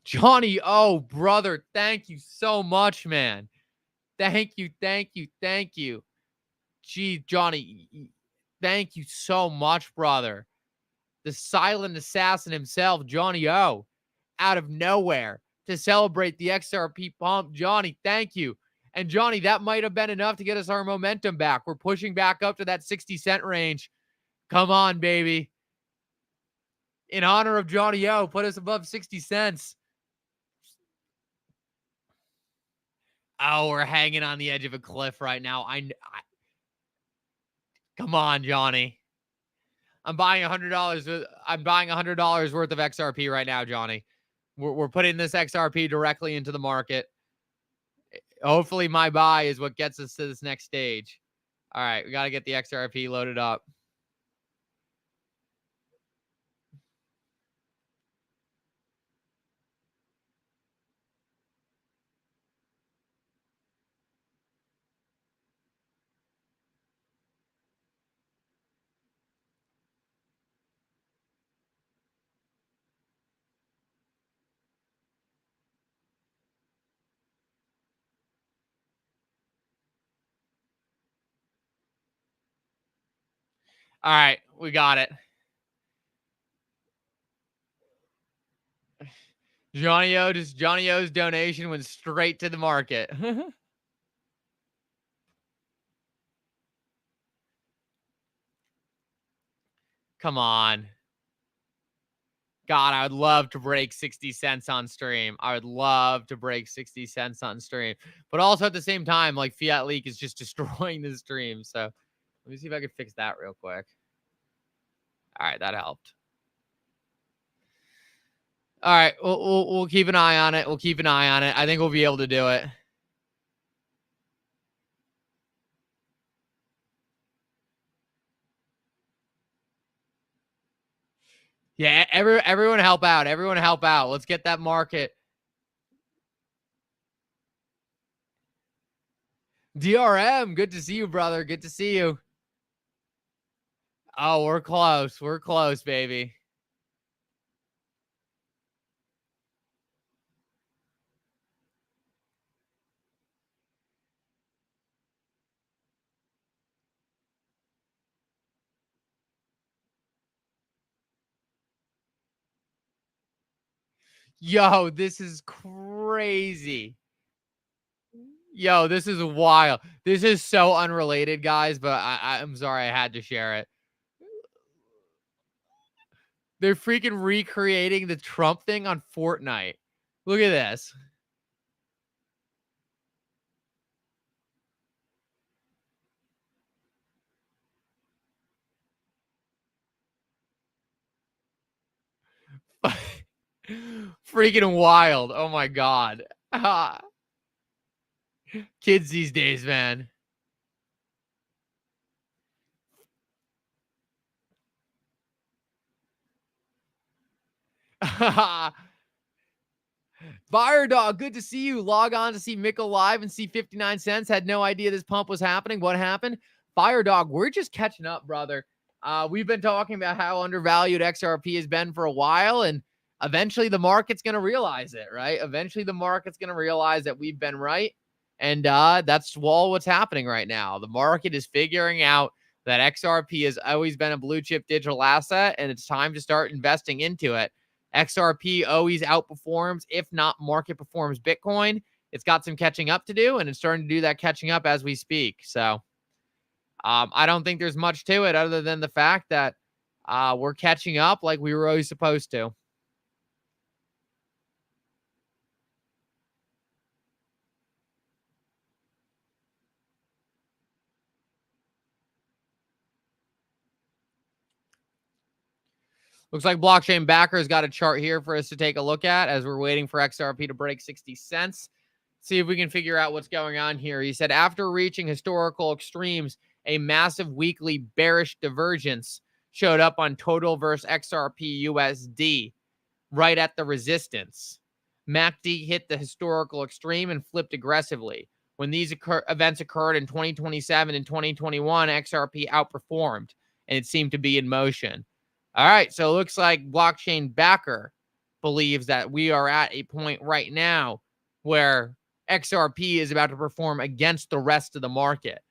Johnny, oh brother, thank you so much, man. Thank you, thank you, thank you. Gee, Johnny, thank you so much, brother. The silent assassin himself, Johnny O, out of nowhere to celebrate the XRP pump. Johnny, thank you. And Johnny, that might have been enough to get us our momentum back. We're pushing back up to that 60-cent range. Come on, baby. In honor of Johnny O, put us above 60 cents. Oh, we're hanging on the edge of a cliff right now. Come on, Johnny. I'm buying $100. I'm buying $100 worth of XRP right now, Johnny. We're putting this XRP directly into the market. Hopefully, my buy is what gets us to this next stage. All right, we got to get the XRP loaded up. All right, we got it. Johnny O's donation went straight to the market. Come on. God, I would love to break 60 cents on stream. I would love to break 60 cents on stream. But also at the same time, like Fiat Leak is just destroying the stream. So let me see if I can fix that real quick. All right, that helped. All right, we'll keep an eye on it. We'll keep an eye on it. I think we'll be able to do it. Yeah, everyone help out. Everyone help out. Let's get that market. DRM, good to see you, brother. Good to see you. Oh, we're close. We're close, baby. Yo, this is crazy. Yo, this is wild. This is so unrelated, guys, but I'm sorry I had to share it. They're freaking recreating the Trump thing on Fortnite. Look at this. Freaking wild. Oh my God. Kids these days, man. Fire Dog, good to see you. Log on to see Mickle live and see 59 cents. Had no idea this pump was happening. What happened? Fire Dog, we're just catching up, brother. We've been talking about how undervalued XRP has been for a while, and eventually the market's going to realize it, right? Eventually the market's going to realize that we've been right. And that's all what's happening right now. The market is figuring out that XRP has always been a blue chip digital asset, and it's time to start investing into it. XRP always outperforms, if not market performs Bitcoin. It's got some catching up to do, and it's starting to do that catching up as we speak. So I don't think there's much to it other than the fact that we're catching up like we were always supposed to. Looks like Blockchain Backer's got a chart here for us to take a look at as we're waiting for XRP to break 60 cents. See if we can figure out what's going on here. He said, after reaching historical extremes, a massive weekly bearish divergence showed up on total versus XRP USD right at the resistance. MACD hit the historical extreme and flipped aggressively. When these events occurred in 2027 and 2021, XRP outperformed, and it seemed to be in motion. All right, so it looks like Blockchain Backer believes that we are at a point right now where XRP is about to perform against the rest of the market.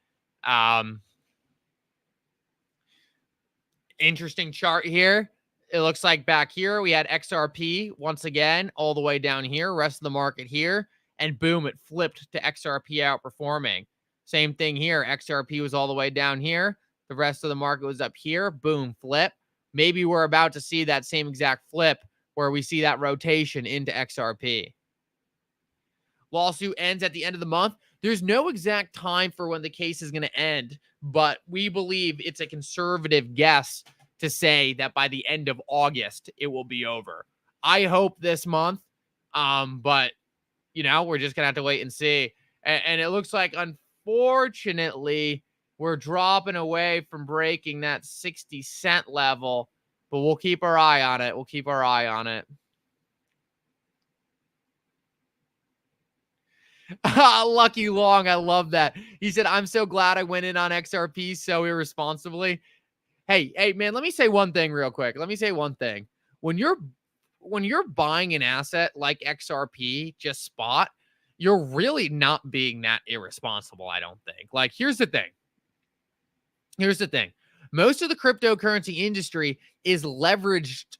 Interesting chart here. It looks like back here we had XRP once again all the way down here, rest of the market here, and boom, it flipped to XRP outperforming. Same thing here. XRP was all the way down here. The rest of the market was up here. Boom, flip. Maybe we're about to see that same exact flip where we see that rotation into XRP. Lawsuit ends at the end of the month. There's no exact time for when the case is going to end, but we believe it's a conservative guess to say that by the end of August, it will be over. I hope this month, but, you know, we're just going to have to wait and see. And it looks like, unfortunately, we're dropping away from breaking that 60-cent level, but we'll keep our eye on it. We'll keep our eye on it. Lucky Long, I love that. He said, I'm so glad I went in on XRP so irresponsibly. Hey, man, let me say one thing real quick. Let me say one thing. When you're buying an asset like XRP, just spot, you're really not being that irresponsible, I don't think. Like, here's the thing. Most of the cryptocurrency industry is leveraged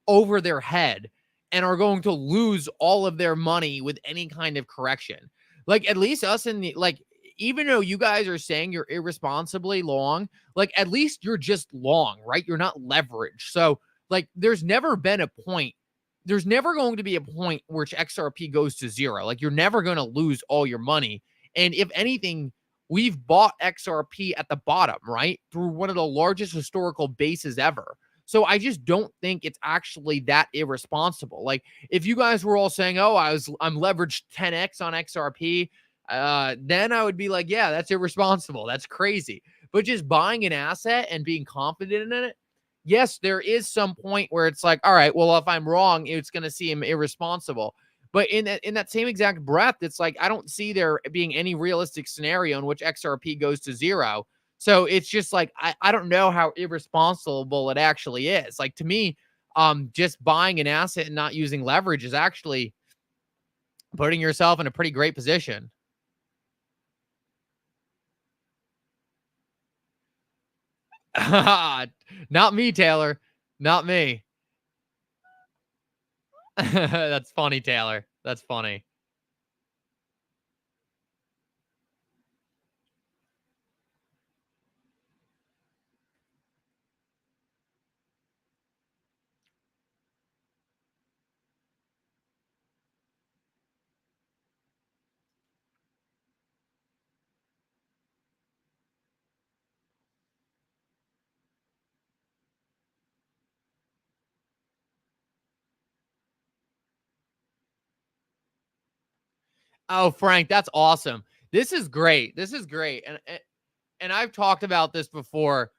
over their head and are going to lose all of their money with any kind of correction. Like, at least us in the, like, even though you guys are saying you're irresponsibly long, like, at least you're just long, right? You're not leveraged. So, like, there's never going to be a point which XRP goes to zero. Like, you're never going to lose all your money. And if anything, we've bought XRP at the bottom, right? Through one of the largest historical bases ever. So I just don't think it's actually that irresponsible. Like, if you guys were all saying, "Oh, I'm leveraged 10x on XRP," then I would be like, "Yeah, that's irresponsible. That's crazy." But just buying an asset and being confident in it, yes, there is some point where it's like, "All right, well, if I'm wrong, it's going to seem irresponsible." But in that same exact breath, it's like I don't see there being any realistic scenario in which XRP goes to zero. So it's just like, I don't know how irresponsible it actually is. Like, to me, just buying an asset and not using leverage is actually putting yourself in a pretty great position. Not me, Taylor. Not me. That's funny, Taylor. That's funny. Oh, Frank, that's awesome. This is great. This is great. And I've talked about this before.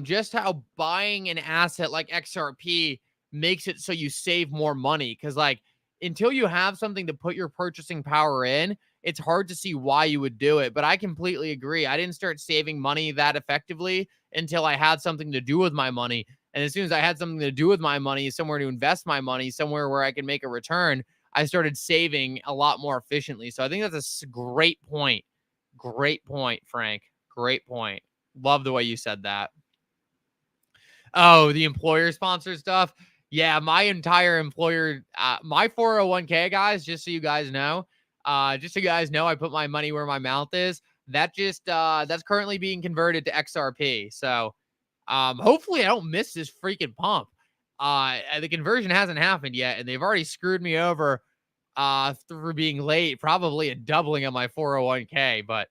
Just how buying an asset like XRP makes it so you save more money. Cause, like, until you have something to put your purchasing power in, it's hard to see why you would do it. But I completely agree. I didn't start saving money that effectively until I had something to do with my money. And as soon as I had something to do with my money, somewhere to invest my money, somewhere where I can make a return, I started saving a lot more efficiently. So I think that's a great point. Great point, Frank. Great point. Love the way you said that. Oh, the employer sponsored stuff. Yeah, my entire employer, my 401k, guys, just so you guys know, I put my money where my mouth is. That's currently being converted to XRP. So hopefully I don't miss this freaking pump. The conversion hasn't happened yet, and they've already screwed me over through being late, probably a doubling of my 401k. But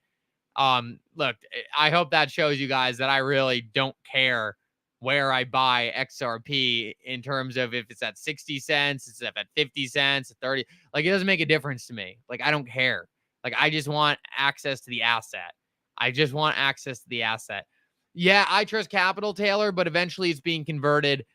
look, I hope that shows you guys that I really don't care where I buy XRP in terms of if it's at 60 cents, it's at 50 cents, 30. Like, it doesn't make a difference to me. Like, I don't care. Like, I just want access to the asset. I just want access to the asset. Yeah, I trust Capital, Taylor, but eventually it's being converted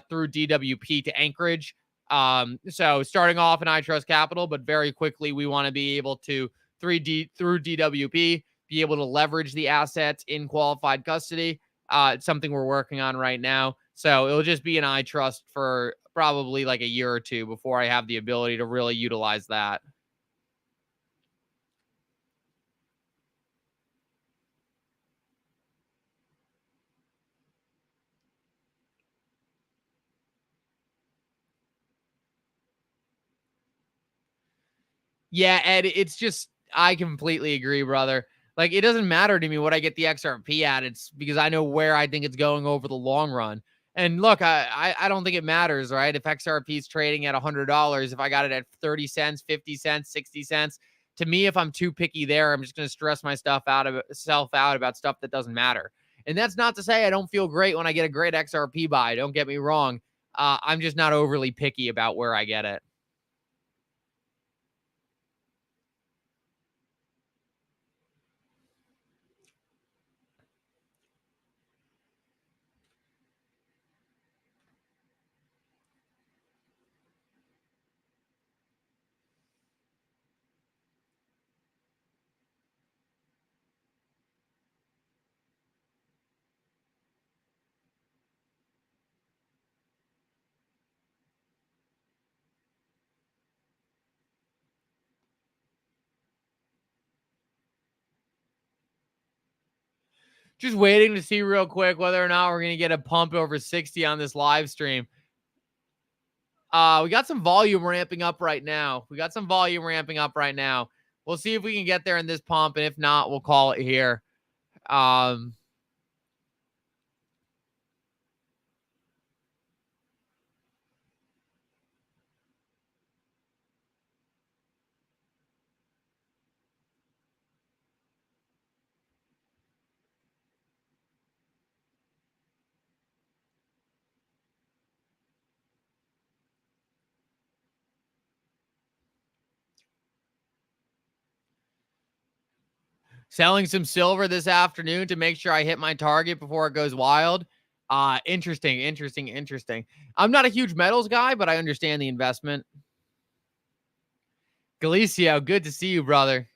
through DWP to Anchorage. So starting off in I Trust Capital, but very quickly we want to be able to through DWP be able to leverage the assets in qualified custody. It's something we're working on right now. So it'll just be an I Trust for probably like a year or two before I have the ability to really utilize that. Yeah, Ed, it's just I completely agree, brother. Like, it doesn't matter to me what I get the XRP at. It's because I know where I think it's going over the long run. And look, I don't think it matters, right? If XRP is trading at $100, if I got it at 30 cents, 50 cents, 60 cents, to me, if I'm too picky there, I'm just going to stress myself out about stuff that doesn't matter. And that's not to say I don't feel great when I get a great XRP buy. Don't get me wrong. I'm just not overly picky about where I get it. Just waiting to see real quick whether or not we're going to get a pump over 60 on this live stream. We got some volume ramping up right now. We'll see if we can get there in this pump, and if not, we'll call it here. Selling some silver this afternoon to make sure I hit my target before it goes wild. Interesting. I'm not a huge metals guy, but I understand the investment. Galicio, good to see you, brother.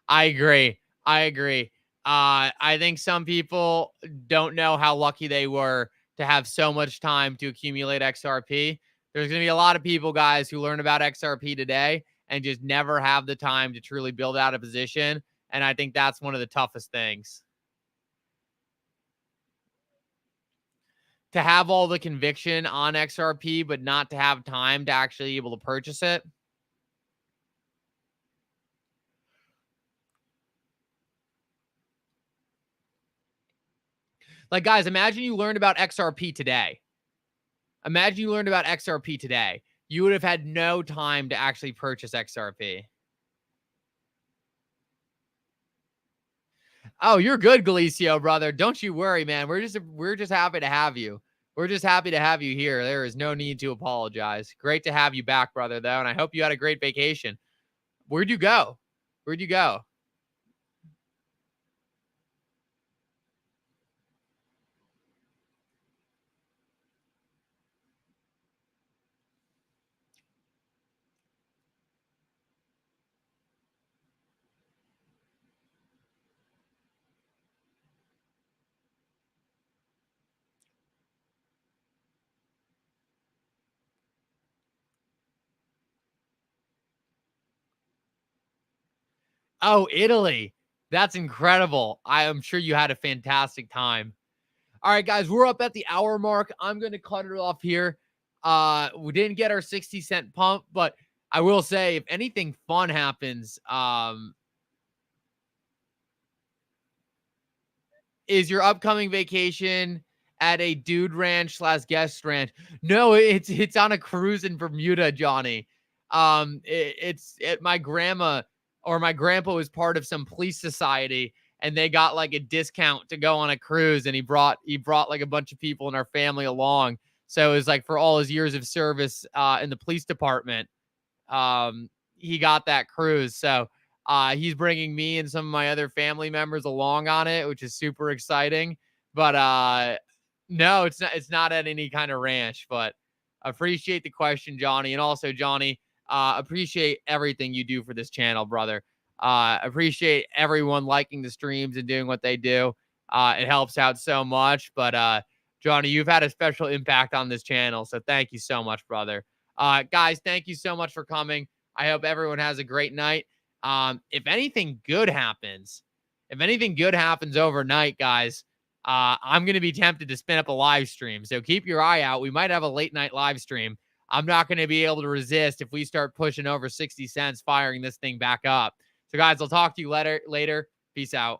I agree. I think some people don't know how lucky they were to have so much time to accumulate XRP. There's going to be a lot of people, guys, who learn about XRP today and just never have the time to truly build out a position. And I think that's one of the toughest things. To have all the conviction on XRP, but not to have time to actually be able to purchase it. Like, guys, imagine you learned about XRP today. You would have had no time to actually purchase XRP. Oh, you're good, Galicio, brother. Don't you worry, man. We're just happy to have you. We're just happy to have you here. There is no need to apologize. Great to have you back, brother, though, and I hope you had a great vacation. Where'd you go? Oh, Italy. That's incredible. I am sure you had a fantastic time. All right, guys, we're up at the hour mark. I'm going to cut it off here. We didn't get our 60-cent pump, but I will say if anything fun happens, is your upcoming vacation at a dude ranch / guest ranch? No, it's on a cruise in Bermuda, Johnny. It's at my grandma. or my grandpa was part of some police society and they got like a discount to go on a cruise, and he brought like a bunch of people in our family along. So it was like for all his years of service in the police department, he got that cruise. So he's bringing me and some of my other family members along on it, which is super exciting. But no, it's not at any kind of ranch. But appreciate the question, Johnny. And also, Johnny, appreciate everything you do for this channel, brother. Appreciate everyone liking the streams and doing what they do. It helps out so much. But Johnny, you've had a special impact on this channel. So thank you so much, brother. Guys, thank you so much for coming. I hope everyone has a great night. If anything good happens overnight, guys, I'm going to be tempted to spin up a live stream. So keep your eye out. We might have a late night live stream. I'm not going to be able to resist if we start pushing over 60 cents, firing this thing back up. So guys, I'll talk to you later. Peace out.